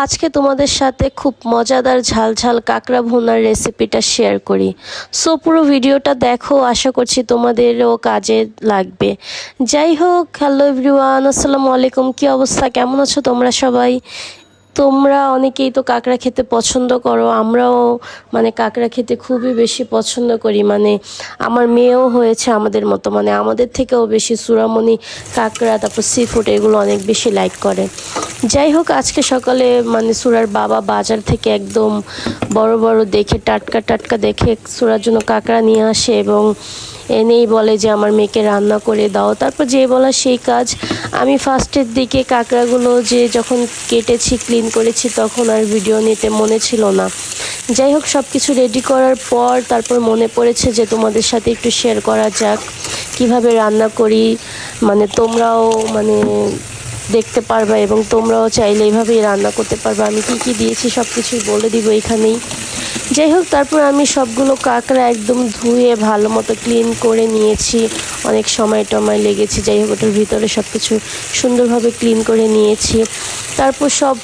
আজকে তোমাদের সাথে খুব মজাদার ঝাল ঝাল কাঁকড়া ভুনার রেসিপিটা শেয়ার করি। সো পুরো ভিডিওটা দেখো, আশা করছি তোমাদেরও কাজে লাগবে। যাই হোক, হ্যালো এভরিওয়ান, আসসালামু আলাইকুম। কী অবস্থা, কেমন আছো তোমরা সবাই? তোমরা অনেকেই তো কাঁকড়া খেতে পছন্দ করো, আমরাও কাঁকড়া খেতে খুবই বেশি পছন্দ করি। আমার মেয়েও হয়েছে আমাদের মতো, আমাদের থেকেও বেশি সুরামনি কাঁকড়া, তারপর সি ফুড এগুলো অনেক বেশি লাইক করে। যাই হোক, আজকে সকালে সুরার বাবা বাজার থেকে একদম বড় বড় দেখে টাটকা টাটকা দেখে সুরার জন্য কাঁকড়া নিয়ে আসে এবং এনেই বলে যে আমার মেয়েকে রান্না করে দাও। তারপর যে বলা সেই কাজ। আমি ফার্স্টের দিকে কাঁকড়াগুলো যে যখন কেটেছি ক্লিন করেছি তখন আর ভিডিও নিতে মনে ছিল না। যাই হোক, সব কিছু রেডি করার পর তারপর মনে পড়েছে যে তোমাদের সাথে একটু শেয়ার করা যাক কিভাবে রান্না করি। তোমরাও দেখতে পারবা এবং তোমরাও চাইলে এইভাবেই রান্না করতে পারবা। আমি কী কী দিয়েছি সব কিছুই বলে দিব এখানেই। যাই হোক, তারপর আমি সবগুলো কাঁকড়া একদম ধুয়ে ভালো মতো ক্লিন করে নিয়েছি। অনেক সময় টময় লেগেছে। যাই হোক, ওটার ভিতরে সব কিছু সুন্দরভাবে ক্লিন করে নিয়েছি। তারপর সব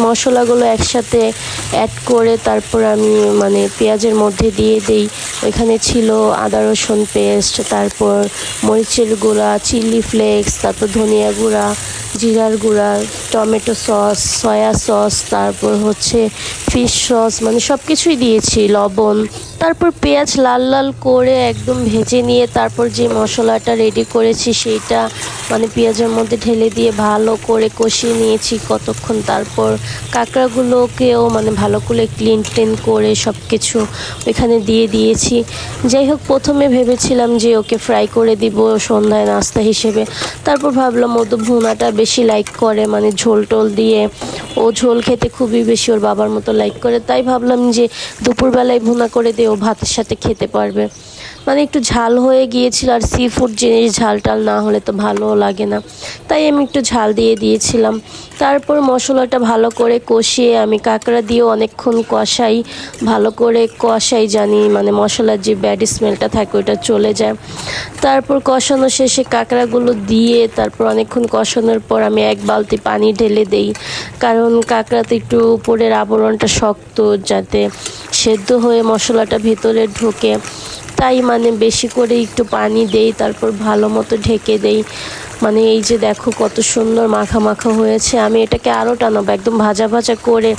মশলাগুলো একসাথে অ্যাড করে তারপর আমি পেঁয়াজের মধ্যে দিয়ে দিই। ওইখানে ছিল আদা রসুন পেস্ট, তারপর মরিচের গুঁড়া, চিলি ফ্লেক্স, তারপর ধনিয়া গুঁড়া, জিরার গুঁড়া, টমেটো সস, সয়া সস, তারপর হচ্ছে ফিশ সস, সব কিছুই দিয়েছি, লবণ। তারপর পেঁয়াজ লাল লাল করে একদম ভেজে নিয়ে তারপর যে মশলাটা রেডি করেছি সেইটা পেঁয়াজের মধ্যে ঢেলে দিয়ে ভালো করে কষিয়ে নিয়েছি কতক্ষণ। তারপর কাঁকড়াগুলোকেও ভালো করে ক্লিন করে সব কিছু ওইখানে দিয়ে দিয়েছি। যাই হোক, প্রথমে ভেবেছিলাম যে ওকে ফ্রাই করে দিব সন্ধ্যায় নাস্তা হিসেবে। তারপর ভাবলাম ও তো ভুনাটা বেশি লাইক করে, ঝোল টোল দিয়ে ও ঝোল খেতে খুবই বেশি ওর বাবার মতো লাইক করে। তাই ভাবলাম যে দুপুরবেলায় ভুনা করে দিয়ে ও ভাতের সাথে খেতে পারবে। একটু ঝাল হয়ে গিয়েছিল, আর সি ফুড জিনিস ঝাল টাল না হলে তো ভালোও লাগে না, তাই আমি একটু ঝাল দিয়ে দিয়েছিলাম। তারপর মশলাটা ভালো করে কষিয়ে আমি কাঁকড়া দিয়েও অনেকক্ষণ কষাই, ভালো করে কষাই জানি মশলার যে ব্যাড স্মেলটা থাকে ওটা চলে যায়। তারপর কষানো শেষে কাঁকড়াগুলো দিয়ে তারপর অনেকক্ষণ কষানোর পর আমি এক বালতি পানি ঢেলে দেই, কারণ কাঁকড়াতে একটু উপরের আবরণটা শক্ত, যাতে সেদ্ধ হয়ে মশলাটা ভেতরে ঢোকে। তাই বেশি করে একটু পানি দেই, তারপর ভালো মতো ঢেকে দেই। এই যে দেখো কত সুন্দর মাখা মাখা হয়েছে। আমি এটাকে আরও টানাবো, একদম ভাজা ভাজা করে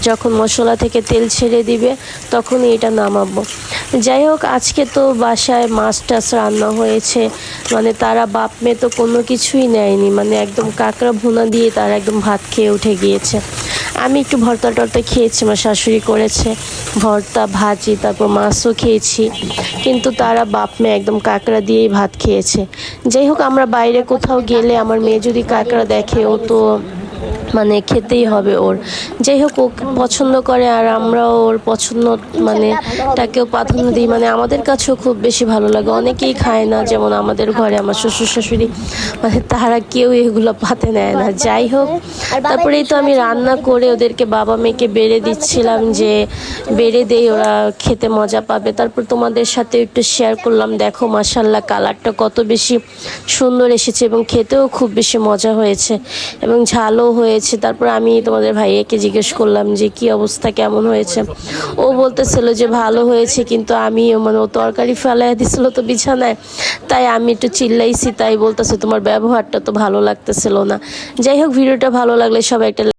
যখন মশলা থেকে তেল ছেড়ে দিবে তখনই এটা নামাবো। যাই হোক, আজকে তো বাসায় মাছ টাছ রান্না হয়েছে। তারা বাপ মেয়ে তো কোনো কিছুই নেয়নি, একদম কাঁকড়া ভুনা দিয়ে তারা একদম ভাত খেয়ে উঠে গিয়েছে। আমি একটু ভর্তা টর্তা খেয়েছি, আমার শাশুড়ি করেছে ভর্তা ভাজি, তারপর মাছও খেয়েছি, কিন্তু তারা বাপ মেয়ে একদম কাঁকড়া দিয়েই ভাত খেয়েছে। যাই হোক, আমরা বাইরে কোথাও গেলে আমার মেয়ে যদি কাঁকড়া দেখে ও তো খেতেই হবে ওর। যাই হোক, ও পছন্দ করে আর আমরাও ওর পছন্দ তাকেও প্রাধান্য দিই। আমাদের কাছেও খুব বেশি ভালো লাগে। অনেকেই খায় না, যেমন আমাদের ঘরে আমার শ্বশুর শাশুড়ি তারা কেউ এগুলো পাতে নেয় না। যাই হোক, তারপরে এই তো আমি রান্না করে ওদেরকে বাবা মেয়েকে বেড়ে দিচ্ছিলাম যে বেড়ে দেই, ওরা খেতে মজা পাবে। তারপর তোমাদের সাথে একটু শেয়ার করলাম। দেখো মাশাআল্লাহ, কালারটা কত বেশি সুন্দর এসেছে এবং খেতেও খুব বেশি মজা হয়েছে এবং ঝালও হয়েছে। তারপর আমি তোমাদের ভাইয়াকে জিজ্ঞেস করলাম যে কি অবস্থা, কেমন হয়েছে। ও বলতেছিল যে ভালো হয়েছে, কিন্তু আমি ও তরকারি ফেলাই দিছিল তো বিছানায়, তাই আমি একটু চিল্লাইছি, তাই বলতেছে তোমার ব্যবহারটা তো ভালো লাগতেছিল না। যাই হোক, ভিডিওটা ভালো লাগলে সবাই একটা